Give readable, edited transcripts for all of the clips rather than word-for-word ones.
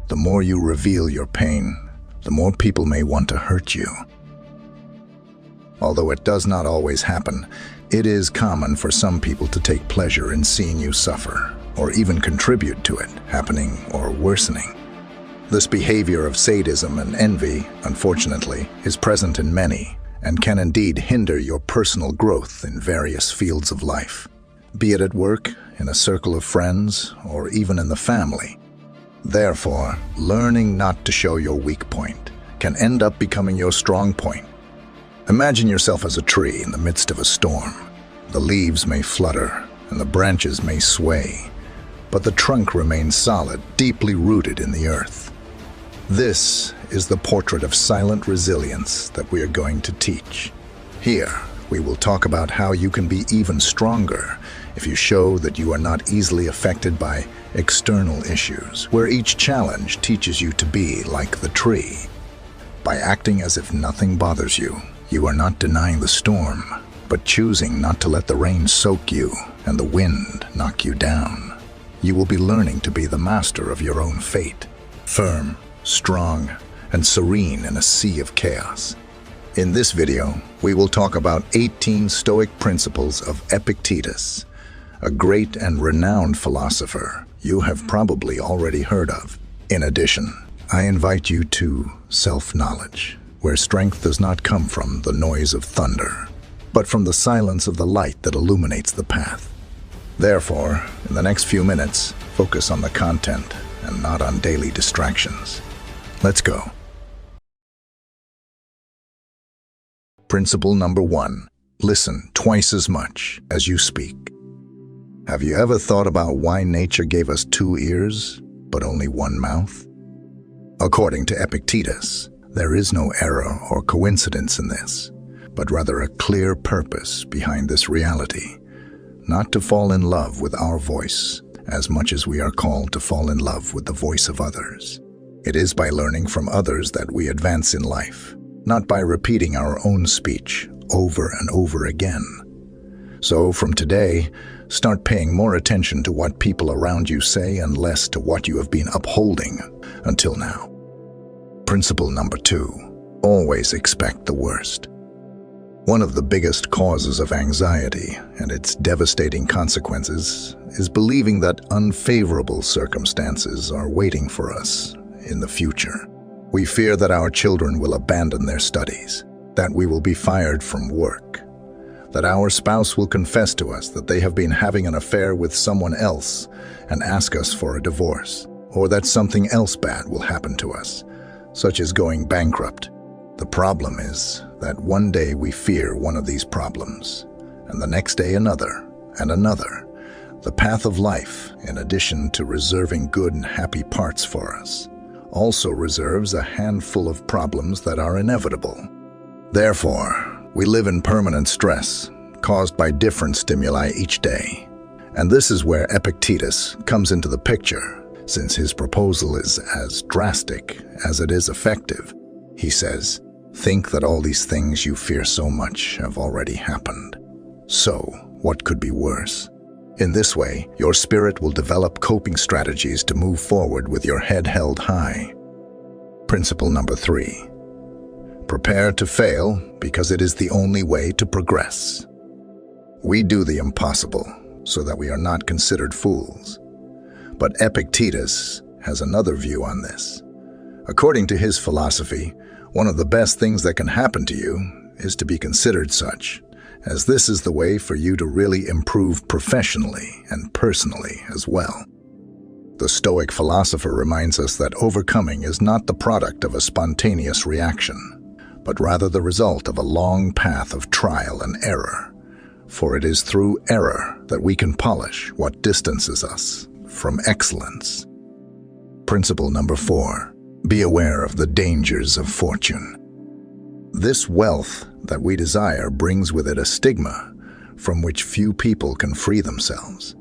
The more you reveal your pain, the more people may want to hurt you. Although it does not always happen, it is common for some people to take pleasure in seeing you suffer, or even contribute to it happening or worsening. This behavior of sadism and envy, unfortunately, is present in many and can indeed hinder your personal growth in various fields of life, be it at work, in a circle of friends, or even in the family. Therefore, learning not to show your weak point can end up becoming your strong point. Imagine yourself as a tree in the midst of a storm. The leaves may flutter and the branches may sway, but the trunk remains solid, deeply rooted in the earth. This is the portrait of silent resilience that we are going to teach. Here, we will talk about how you can be even stronger if you show that you are not easily affected by external issues, where each challenge teaches you to be like the tree. By acting as if nothing bothers you, you are not denying the storm, but choosing not to let the rain soak you and the wind knock you down. You will be learning to be the master of your own fate, firm, strong, and serene in a sea of chaos. In this video, we will talk about 18 Stoic principles of Epictetus, a great and renowned philosopher you have probably already heard of. In addition, I invite you to self-knowledge, where strength does not come from the noise of thunder, but from the silence of the light that illuminates the path. Therefore, in the next few minutes, focus on the content and not on daily distractions. Let's go. Principle number 1. Listen twice as much as you speak. Have you ever thought about why nature gave us 2 ears, but only 1 mouth? According to Epictetus, there is no error or coincidence in this, but rather a clear purpose behind this reality, not to fall in love with our voice as much as we are called to fall in love with the voice of others. It is by learning from others that we advance in life, not by repeating our own speech over and over again. So from today, start paying more attention to what people around you say and less to what you have been upholding until now. Principle number 2. Always expect the worst. One of the biggest causes of anxiety and its devastating consequences is believing that unfavorable circumstances are waiting for us in the future. We fear that our children will abandon their studies, that we will be fired from work, that our spouse will confess to us that they have been having an affair with someone else and ask us for a divorce, or that something else bad will happen to us, such as going bankrupt. The problem is that one day we fear one of these problems, and the next day another, and another. The path of life, in addition to reserving good and happy parts for us, also reserves a handful of problems that are inevitable. Therefore, we live in permanent stress, caused by different stimuli each day. And this is where Epictetus comes into the picture, since his proposal is as drastic as it is effective. He says, "Think that all these things you fear so much have already happened. So, what could be worse?" In this way, your spirit will develop coping strategies to move forward with your head held high. Principle number 3. Prepare to fail because it is the only way to progress. We do the impossible so that we are not considered fools. But Epictetus has another view on this. According to his philosophy, one of the best things that can happen to you is to be considered such, as this is the way for you to really improve professionally and personally as well. The Stoic philosopher reminds us that overcoming is not the product of a spontaneous reaction, but rather the result of a long path of trial and error. For it is through error that we can polish what distances us from excellence. Principle number 4. Be aware of the dangers of fortune. This wealth that we desire brings with it a stigma from which few people can free themselves.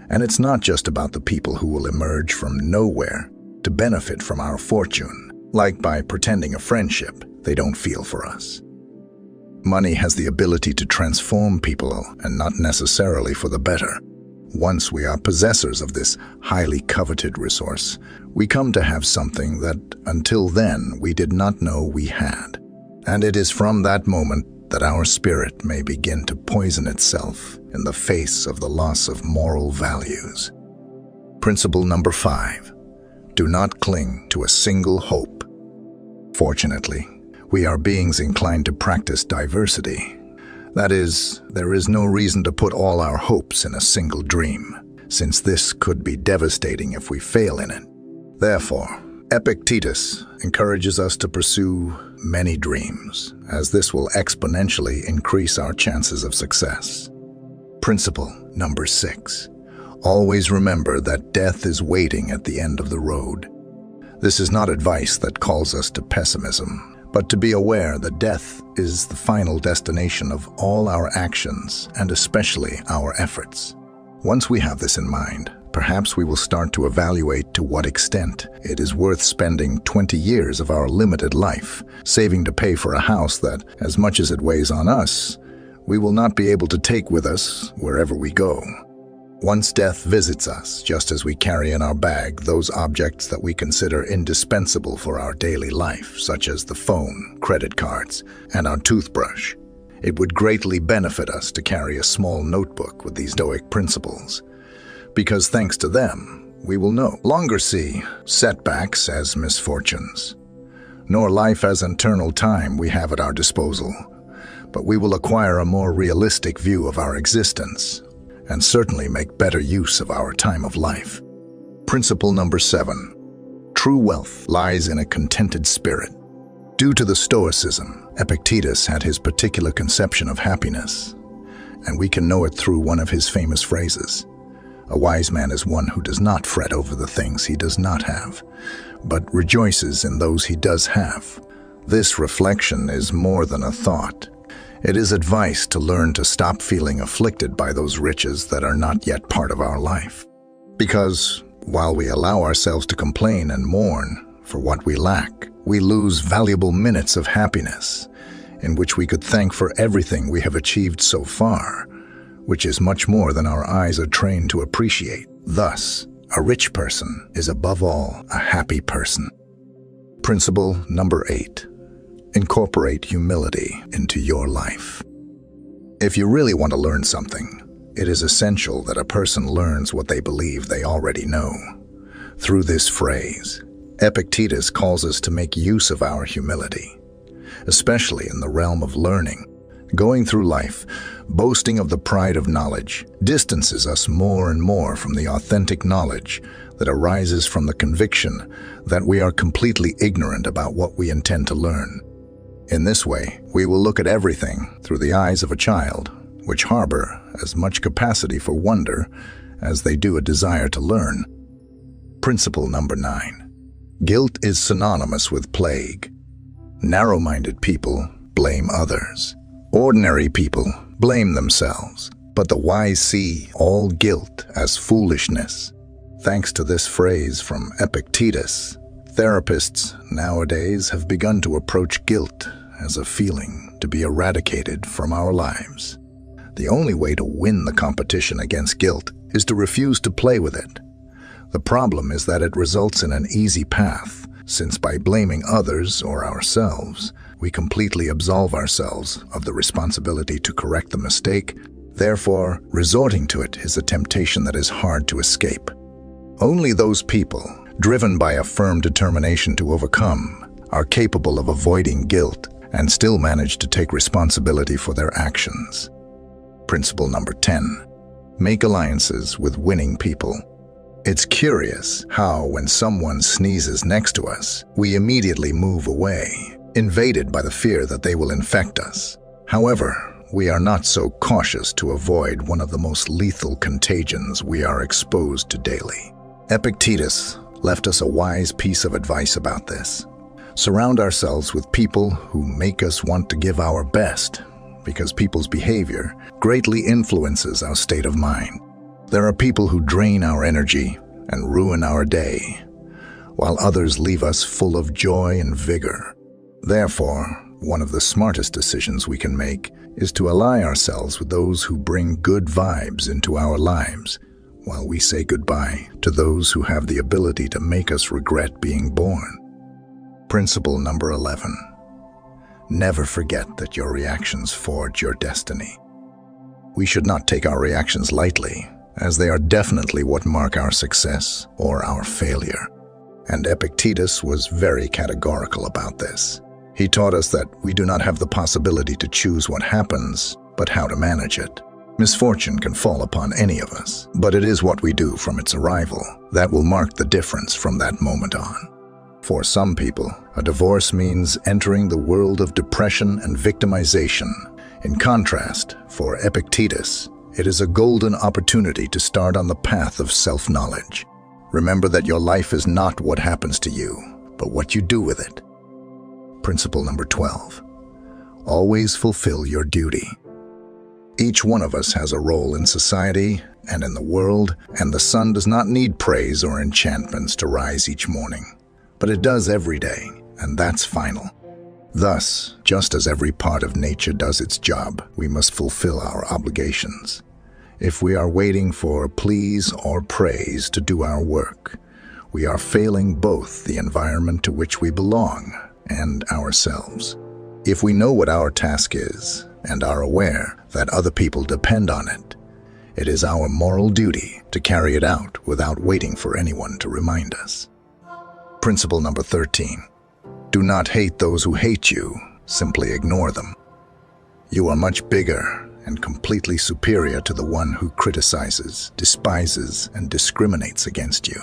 And it's not just about the people who will emerge from nowhere to benefit from our fortune, like by pretending a friendship they don't feel for us. Money has the ability to transform people, and not necessarily for the better. Once we are possessors of this highly coveted resource, we come to have something that, until then, we did not know we had. And it is from that moment that our spirit may begin to poison itself in the face of the loss of moral values. Principle number 5. Do not cling to a single hope. Fortunately, we are beings inclined to practice diversity. That is, there is no reason to put all our hopes in a single dream, since this could be devastating if we fail in it. Therefore, Epictetus encourages us to pursue many dreams, as this will exponentially increase our chances of success. Principle number 6. Always remember that death is waiting at the end of the road. This is not advice that calls us to pessimism, but to be aware that death is the final destination of all our actions and especially our efforts. Once we have this in mind, perhaps we will start to evaluate to what extent it is worth spending 20 years of our limited life saving to pay for a house that, as much as it weighs on us, we will not be able to take with us wherever we go. Once death visits us, just as we carry in our bag those objects that we consider indispensable for our daily life, such as the phone, credit cards, and our toothbrush, it would greatly benefit us to carry a small notebook with these Stoic principles, because thanks to them, we will no longer see setbacks as misfortunes, nor life as eternal time we have at our disposal, but we will acquire a more realistic view of our existence and certainly make better use of our time of life. Principle number 7. True wealth lies in a contented spirit. Due to the Stoicism, Epictetus had his particular conception of happiness, and we can know it through one of his famous phrases. A wise man is one who does not fret over the things he does not have, but rejoices in those he does have. This reflection is more than a thought. It is advice to learn to stop feeling afflicted by those riches that are not yet part of our life. Because while we allow ourselves to complain and mourn for what we lack, we lose valuable minutes of happiness in which we could thank for everything we have achieved so far, which is much more than our eyes are trained to appreciate. Thus, a rich person is above all a happy person. Principle number 8. Incorporate humility into your life. If you really want to learn something, it is essential that a person learns what they believe they already know. Through this phrase, Epictetus calls us to make use of our humility, especially in the realm of learning. Going through life, boasting of the pride of knowledge, distances us more and more from the authentic knowledge that arises from the conviction that we are completely ignorant about what we intend to learn. In this way, we will look at everything through the eyes of a child, which harbor as much capacity for wonder as they do a desire to learn. Principle number 9. Guilt is synonymous with plague. Narrow-minded people blame others. Ordinary people blame themselves, but the wise see all guilt as foolishness. Thanks to this phrase from Epictetus, therapists nowadays have begun to approach guilt as a feeling to be eradicated from our lives. The only way to win the competition against guilt is to refuse to play with it. The problem is that it results in an easy path, since by blaming others or ourselves, we completely absolve ourselves of the responsibility to correct the mistake. Therefore, resorting to it is a temptation that is hard to escape. Only those people, driven by a firm determination to overcome, are capable of avoiding guilt and still manage to take responsibility for their actions. Principle number 10. Make alliances with winning people. It's curious how, when someone sneezes next to us, we immediately move away, invaded by the fear that they will infect us. However, we are not so cautious to avoid one of the most lethal contagions we are exposed to daily. Epictetus left us a wise piece of advice about this. Surround ourselves with people who make us want to give our best, because people's behavior greatly influences our state of mind. There are people who drain our energy and ruin our day, while others leave us full of joy and vigor. Therefore, one of the smartest decisions we can make is to ally ourselves with those who bring good vibes into our lives. while we say goodbye to those who have the ability to make us regret being born. Principle number 11. Never forget that your reactions forge your destiny. We should not take our reactions lightly, as they are definitely what mark our success or our failure. And Epictetus was very categorical about this. He taught us that we do not have the possibility to choose what happens, but how to manage it. Misfortune can fall upon any of us, but it is what we do from its arrival that will mark the difference from that moment on. For some people, a divorce means entering the world of depression and victimization. In contrast, for Epictetus, it is a golden opportunity to start on the path of self-knowledge. Remember that your life is not what happens to you, but what you do with it. Principle number 12. Always fulfill your duty. Each one of us has a role in society and in the world, and the sun does not need praise or enchantments to rise each morning. But it does every day, and that's final. Thus, just as every part of nature does its job, we must fulfill our obligations. If we are waiting for please or praise to do our work, we are failing both the environment to which we belong and ourselves. If we know what our task is and are aware that other people depend on it, it is our moral duty to carry it out without waiting for anyone to remind us. Principle number 13. Do not hate those who hate you, simply ignore them. You are much bigger and completely superior to the one who criticizes, despises, and discriminates against you.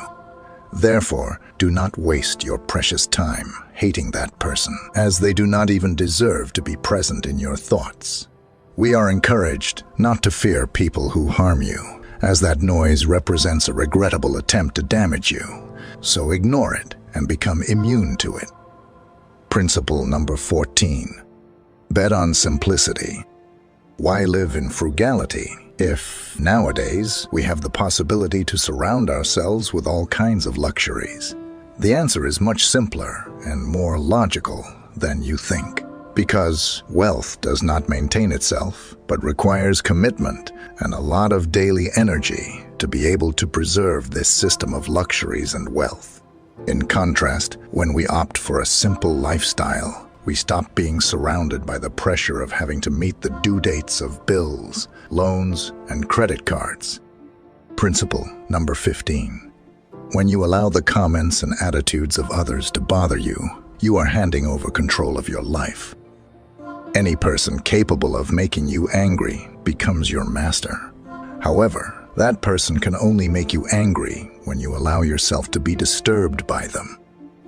Therefore, do not waste your precious time hating that person, as they do not even deserve to be present in your thoughts. We are encouraged not to fear people who harm you, as that noise represents a regrettable attempt to damage you, so ignore it and become immune to it. Principle number 14. Bet on simplicity. Why live in frugality if, nowadays, we have the possibility to surround ourselves with all kinds of luxuries? The answer is much simpler and more logical than you think. Because wealth does not maintain itself, but requires commitment and a lot of daily energy to be able to preserve this system of luxuries and wealth. In contrast, when we opt for a simple lifestyle, we stop being surrounded by the pressure of having to meet the due dates of bills, loans, and credit cards. Principle number 15. When you allow the comments and attitudes of others to bother you, you are handing over control of your life. Any person capable of making you angry becomes your master. However, that person can only make you angry when you allow yourself to be disturbed by them.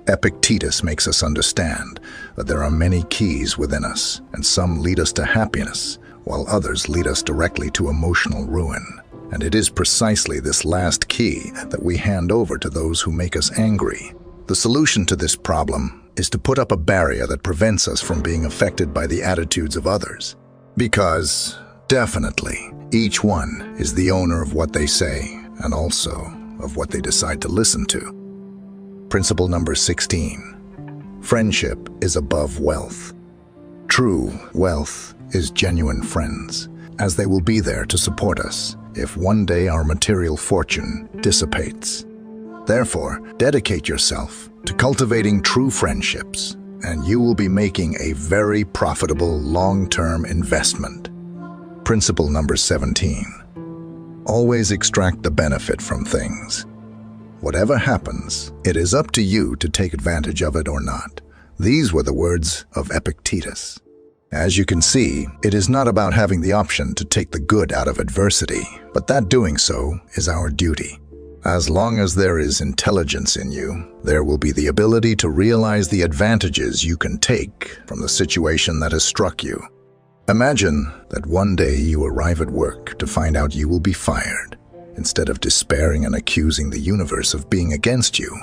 Epictetus makes us understand that there are many keys within us, and some lead us to happiness, while others lead us directly to emotional ruin. And it is precisely this last key that we hand over to those who make us angry. The solution to this problem is to put up a barrier that prevents us from being affected by the attitudes of others. Because, definitely, each one is the owner of what they say and also of what they decide to listen to. Principle number 16. Friendship is above wealth. True wealth is genuine friends, as they will be there to support us if one day our material fortune dissipates. Therefore, dedicate yourself to cultivating true friendships, and you will be making a very profitable long-term investment. Principle number 17. Always extract the benefit from things. Whatever happens, it is up to you to take advantage of it or not. These were the words of Epictetus. As you can see, it is not about having the option to take the good out of adversity, but that doing so is our duty. As long as there is intelligence in you, there will be the ability to realize the advantages you can take from the situation that has struck you. Imagine that one day you arrive at work to find out you will be fired. Instead of despairing and accusing the universe of being against you,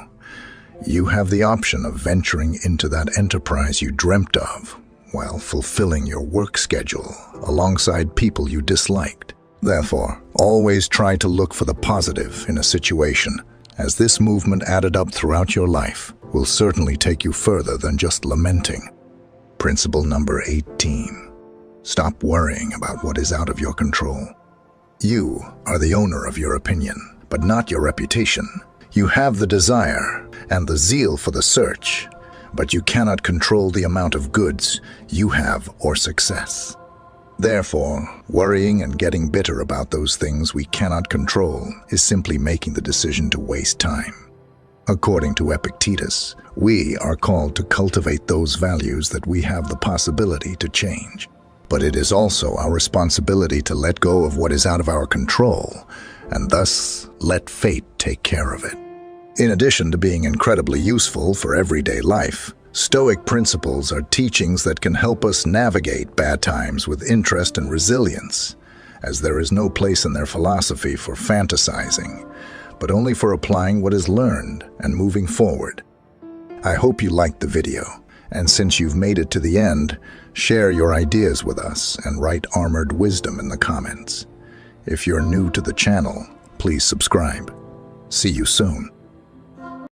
you have the option of venturing into that enterprise you dreamt of while fulfilling your work schedule alongside people you disliked. Therefore, always try to look for the positive in a situation, as this movement added up throughout your life will certainly take you further than just lamenting. Principle number 18. Stop worrying about what is out of your control. You are the owner of your opinion, but not your reputation. You have the desire and the zeal for the search, but you cannot control the amount of goods you have or success. Therefore, worrying and getting bitter about those things we cannot control is simply making the decision to waste time. According to Epictetus, we are called to cultivate those values that we have the possibility to change. But it is also our responsibility to let go of what is out of our control, and thus let fate take care of it. In addition to being incredibly useful for everyday life, Stoic principles are teachings that can help us navigate bad times with interest and resilience, as there is no place in their philosophy for fantasizing, but only for applying what is learned and moving forward. I hope you liked the video, and since you've made it to the end, share your ideas with us and write armored wisdom in the comments. If you're new to the channel, please subscribe. See you soon.